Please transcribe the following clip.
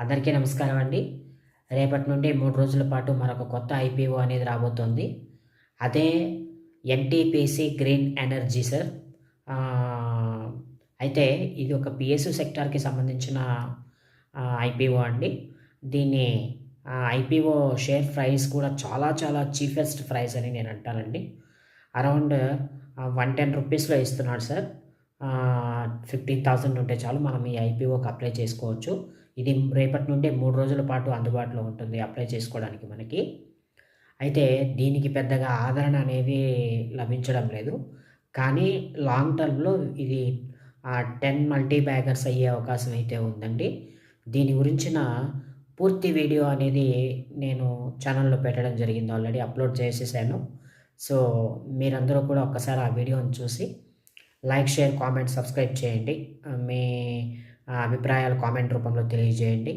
అందరికీ నమస్కారం అండి. రేపటి నుండి 3 రోజుల పాటు మరొక కొత్త ఐపీఓ అనేది రాబోతోంది. అదే ఎన్‌టీపీసీ గ్రీన్ ఎనర్జీ సార్. ఆహ్, అయితే ఇది ఒక పీఎస్‌యూ సెక్టార్‌కి సంబంధించిన ఐపీఓ అండి. దీన్ని ఐపీఓ షేర్ ప్రైస్ కూడా చాలా చాలా చీపెస్ట్ ప్రైస్ అని నేను అంటానండి. అరౌండ్ 110 రూపీస్‌లో ఇస్తున్నాడు సార్. 15,000 ఉంటే చాలు మనం ఈ ఐపీఓకి అప్లై చేసుకోవచ్చు. ఇది రేపటి నుండి 3 రోజుల పాటు అందుబాటులో ఉంటుంది అప్లై చేసుకోవడానికి మనకి. అయితే దీనికి పెద్దగా ఆదరణ అనేది లభించడం లేదు. కానీ లాంగ్ టర్మ్‌లో ఇది 10 మల్టీ బ్యాగర్స్ అయ్యే అవకాశం అయితే ఉందండి. దీని గురించిన పూర్తి వీడియో అనేది నేను ఛానెల్‌లో పెట్టడం జరిగింది. ఆల్రెడీ అప్‌లోడ్ చేసేసాను. సో, మీరందరూ కూడా ఒక్కసారి ఆ వీడియోని చూసి లైక్, షేర్, కామెంట్, సబ్స్క్రైబ్ చేయండి. మీ అభిప్రాయాలు కామెంట్ రూపంలో తెలియజేయండి.